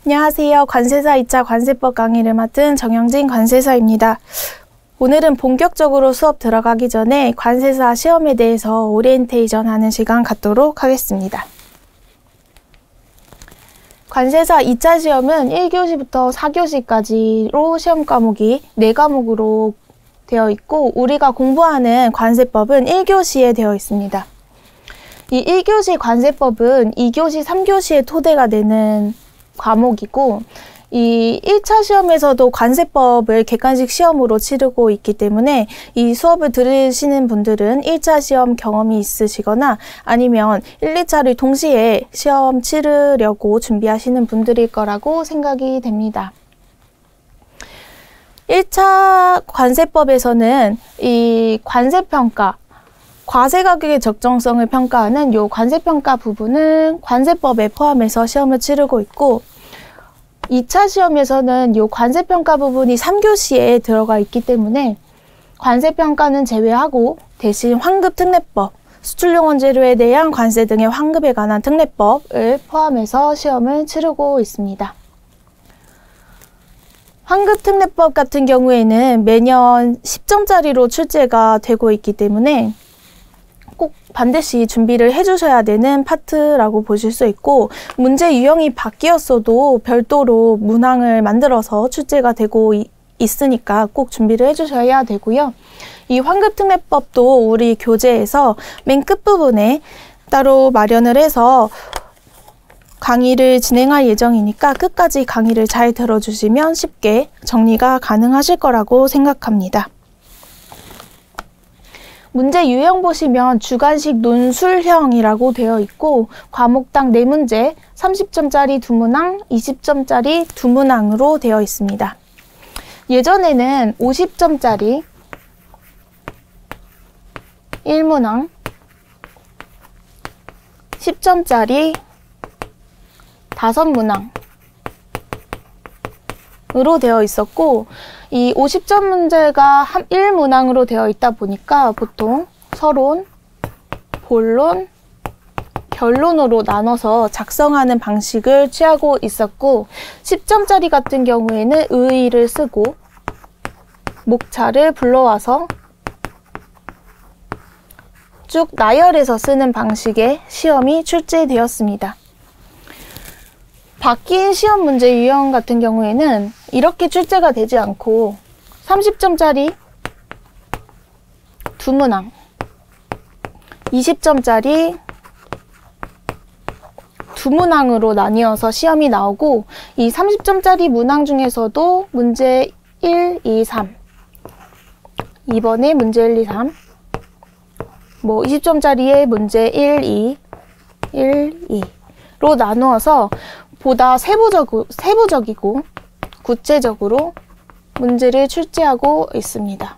안녕하세요. 관세사 2차 관세법 강의를 맡은 정영진 관세사입니다. 오늘은 본격적으로 수업 들어가기 전에 관세사 시험에 대해서 오리엔테이션 하는 시간 갖도록 하겠습니다. 관세사 2차 시험은 1교시부터 4교시까지로 시험 과목이 4과목으로 되어 있고, 우리가 공부하는 관세법은 1교시에 되어 있습니다. 이 1교시 관세법은 2교시, 3교시의 토대가 되는 과목이고, 이 1차 시험에서도 관세법을 객관식 시험으로 치르고 있기 때문에 이 수업을 들으시는 분들은 1차 시험 경험이 있으시거나 아니면 1, 2차를 동시에 시험 치르려고 준비하시는 분들일 거라고 생각이 됩니다. 1차 관세법에서는 이 관세평가, 과세가격의 적정성을 평가하는 이 관세평가 부분은 관세법에 포함해서 시험을 치르고 있고, 2차 시험에서는 이 관세평가 부분이 3교시에 들어가 있기 때문에 관세평가는 제외하고 대신 환급특례법, 수출용 원재료에 대한 관세 등의 환급에 관한 특례법을 포함해서 시험을 치르고 있습니다. 환급특례법 같은 경우에는 매년 10점짜리로 출제가 되고 있기 때문에 꼭 반드시 준비를 해주셔야 되는 파트라고 보실 수 있고, 문제 유형이 바뀌었어도 별도로 문항을 만들어서 출제가 되고 있으니까 꼭 준비를 해주셔야 되고요. 이 환급특례법도 우리 교재에서 맨 끝부분에 따로 마련을 해서 강의를 진행할 예정이니까 끝까지 강의를 잘 들어주시면 쉽게 정리가 가능하실 거라고 생각합니다. 문제 유형 보시면 주관식 논술형이라고 되어 있고, 과목당 4문제, 30점짜리 2문항, 20점짜리 2문항으로 되어 있습니다. 예전에는 50점짜리 1문항, 10점짜리 5문항으로 되어 있었고, 이 50점 문제가 1문항으로 되어 있다 보니까 보통 서론, 본론, 결론으로 나눠서 작성하는 방식을 취하고 있었고, 10점짜리 같은 경우에는 의의를 쓰고 목차를 불러와서 쭉 나열해서 쓰는 방식의 시험이 출제되었습니다. 바뀐 시험 문제 유형 같은 경우에는 이렇게 출제가 되지 않고 30점짜리 2문항, 20점짜리 2문항으로 나뉘어서 시험이 나오고, 이 30점짜리 문항 중에서도 문제 1, 2, 3, 2번에 문제 1, 2, 3, 20점짜리의 문제 1, 2, 1, 2로 나누어서 보다 세부적이고 구체적으로 문제를 출제하고 있습니다.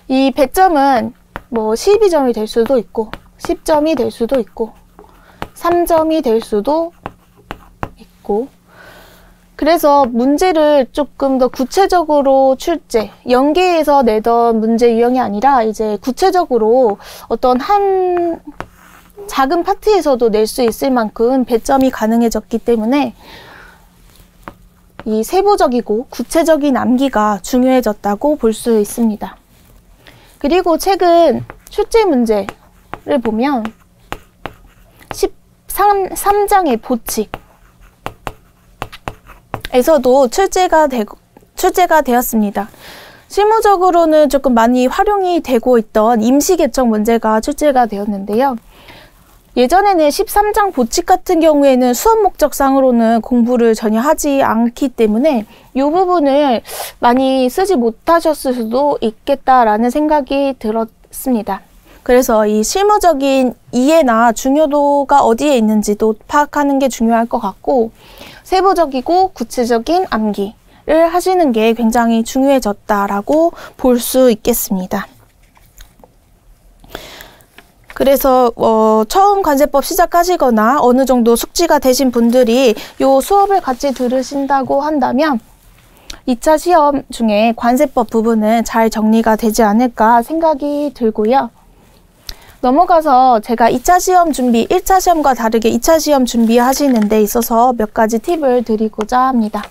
이 배점은 12점이 될 수도 있고 10점이 될 수도 있고 3점이 될 수도 있고, 그래서 문제를 조금 더 구체적으로 출제, 연계해서 내던 문제 유형이 아니라 이제 구체적으로 어떤 한 작은 파트에서도 낼 수 있을 만큼 배점이 가능해졌기 때문에 이 세부적이고 구체적인 암기가 중요해졌다고 볼 수 있습니다. 그리고 최근 출제 문제를 보면 13장의 보칙에서도 출제가 되었습니다. 실무적으로는 조금 많이 활용이 되고 있던 임시개척 문제가 출제가 되었는데요. 예전에는 13장 보칙 같은 경우에는 수업 목적상으로는 공부를 전혀 하지 않기 때문에 이 부분을 많이 쓰지 못하셨을 수도 있겠다라는 생각이 들었습니다. 그래서 이 실무적인 이해나 중요도가 어디에 있는지도 파악하는 게 중요할 것 같고, 세부적이고 구체적인 암기를 하시는 게 굉장히 중요해졌다라고 볼 수 있겠습니다. 그래서 처음 관세법 시작하시거나 어느 정도 숙지가 되신 분들이 이 수업을 같이 들으신다고 한다면 2차 시험 중에 관세법 부분은 잘 정리가 되지 않을까 생각이 들고요. 넘어가서 제가 2차 시험 준비, 1차 시험과 다르게 2차 시험 준비하시는 데 있어서 몇 가지 팁을 드리고자 합니다.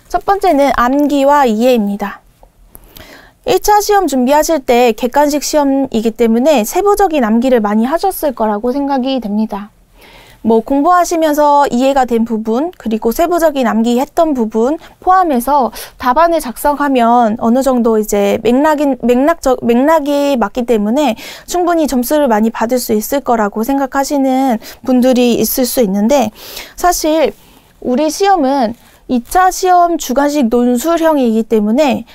첫 번째는 암기와 이해입니다. 1차 시험 준비하실 때 객관식 시험이기 때문에 세부적인 암기를 많이 하셨을 거라고 생각이 됩니다. 뭐 공부하시면서 이해가 된 부분, 그리고 세부적인 암기했던 부분 포함해서 답안을 작성하면 어느 정도 이제 맥락이 맞기 때문에 충분히 점수를 많이 받을 수 있을 거라고 생각하시는 분들이 있을 수 있는데, 사실 우리 시험은 2차 시험 주관식 논술형이기 때문에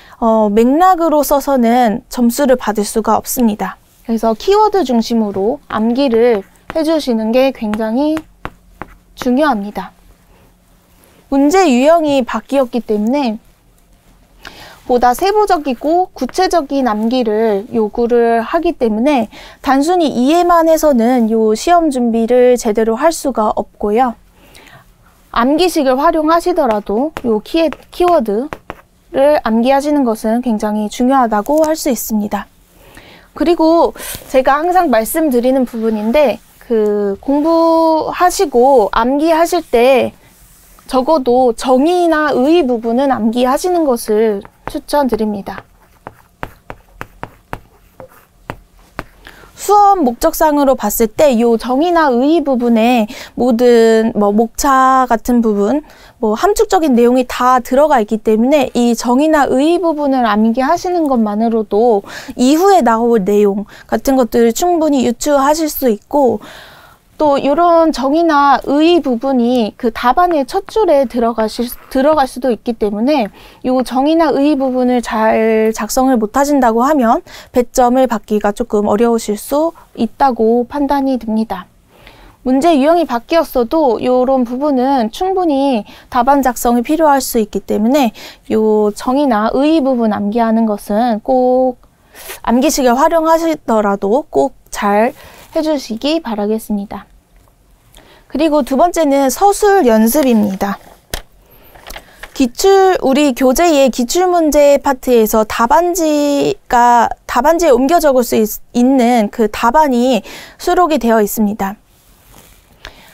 맥락으로 써서는 점수를 받을 수가 없습니다. 그래서 키워드 중심으로 암기를 해주시는 게 굉장히 중요합니다. 문제 유형이 바뀌었기 때문에 보다 세부적이고 구체적인 암기를 요구를 하기 때문에 단순히 이해만 해서는 요 시험 준비를 제대로 할 수가 없고요. 암기식을 활용하시더라도 요 키워드를 암기하시는 것은 굉장히 중요하다고 할 수 있습니다. 그리고 제가 항상 말씀드리는 부분인데, 공부하시고 암기하실 때 적어도 정의나 의 부분은 암기하시는 것을 추천드립니다. 수업 목적상으로 봤을 때 이 정의나 의 부분에 모든 목차 같은 부분, 함축적인 내용이 다 들어가 있기 때문에 이 정의나 의 부분을 암기하시는 것만으로도 이후에 나올 내용 같은 것들을 충분히 유추하실 수 있고, 또 이런 정의나 의 부분이 그 답안의 첫 줄에 들어갈 수도 있기 때문에 이 정의나 의 부분을 잘 작성을 못 하신다고 하면 배점을 받기가 조금 어려우실 수 있다고 판단이 됩니다. 문제 유형이 바뀌었어도 이런 부분은 충분히 답안 작성이 필요할 수 있기 때문에 이 정의나 의 부분 암기하는 것은 꼭 암기식을 활용하시더라도 꼭 잘 해주시기 바라겠습니다. 그리고 두 번째는 서술 연습입니다. 우리 교재의 기출문제 파트에서 답안지에 옮겨 적을 수 있는 그 답안이 수록이 되어 있습니다.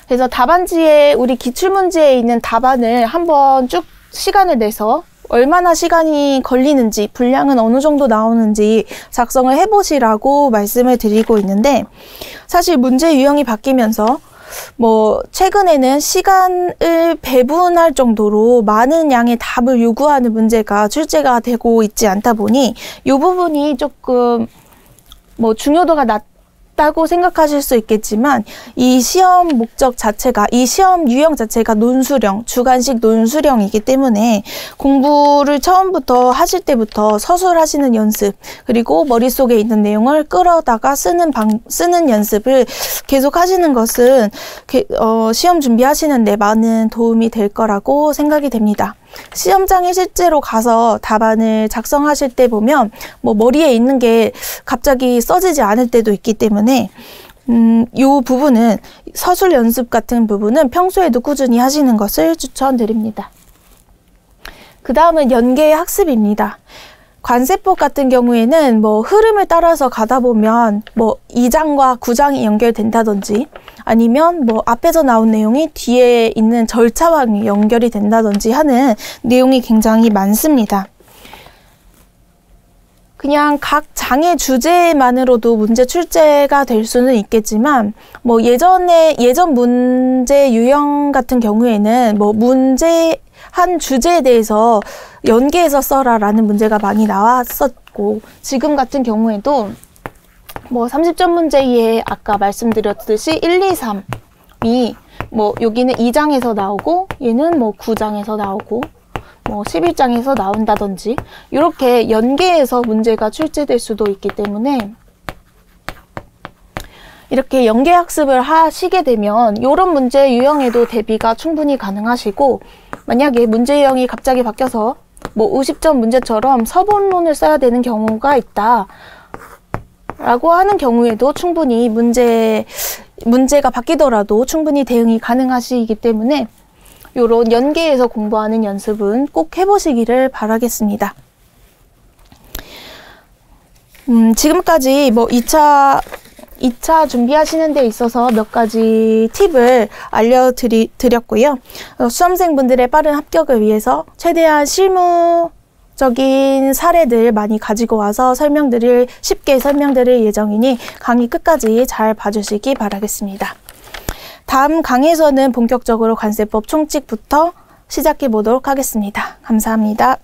그래서 답안지에 우리 기출문제에 있는 답안을 한번 쭉 시간을 내서 얼마나 시간이 걸리는지, 분량은 어느 정도 나오는지 작성을 해보시라고 말씀을 드리고 있는데, 사실 문제 유형이 바뀌면서 최근에는 시간을 배분할 정도로 많은 양의 답을 요구하는 문제가 출제가 되고 있지 않다 보니 이 부분이 조금 중요도가 낮다고 생각하실 수 있겠지만, 이 시험 목적 자체가, 이 시험 유형 자체가 논술형, 주관식 논술형이기 때문에 공부를 처음부터 하실 때부터 서술하시는 연습, 그리고 머릿속에 있는 내용을 끌어다가 쓰는 연습을 계속 하시는 것은 시험 준비하시는 데 많은 도움이 될 거라고 생각이 됩니다. 시험장에 실제로 가서 답안을 작성하실 때 보면 머리에 있는 게 갑자기 써지지 않을 때도 있기 때문에 이 부분은, 서술 연습 같은 부분은 평소에도 꾸준히 하시는 것을 추천드립니다. 그 다음은 연계 학습입니다. 관세법 같은 경우에는 흐름을 따라서 가다 보면 2장과 9장이 연결된다든지, 아니면 앞에서 나온 내용이 뒤에 있는 절차와 연결이 된다든지 하는 내용이 굉장히 많습니다. 그냥 각 장의 주제만으로도 문제 출제가 될 수는 있겠지만, 예전 문제 유형 같은 경우에는 한 주제에 대해서 연계해서 써라라는 문제가 많이 나왔었고, 지금 같은 경우에도 30점 문제에 아까 말씀드렸듯이 1, 2, 3이 여기는 2장에서 나오고 얘는 9장에서 나오고 11장에서 나온다든지 이렇게 연계해서 문제가 출제될 수도 있기 때문에, 이렇게 연계 학습을 하시게 되면 이런 문제 유형에도 대비가 충분히 가능하시고, 만약에 문제 유형이 갑자기 바뀌어서 50점 문제처럼 서본론을 써야 되는 경우가 있다 라고 하는 경우에도 충분히 문제가 바뀌더라도 충분히 대응이 가능하시기 때문에 이런 연계해서 공부하는 연습은 꼭 해보시기를 바라겠습니다. 지금까지 2차 2차 준비하시는 데 있어서 몇 가지 팁을 알려드렸고요. 수험생분들의 빠른 합격을 위해서 최대한 실무적인 사례들 많이 가지고 와서 쉽게 설명드릴 예정이니 강의 끝까지 잘 봐주시기 바라겠습니다. 다음 강의에서는 본격적으로 관세법 총칙부터 시작해 보도록 하겠습니다. 감사합니다.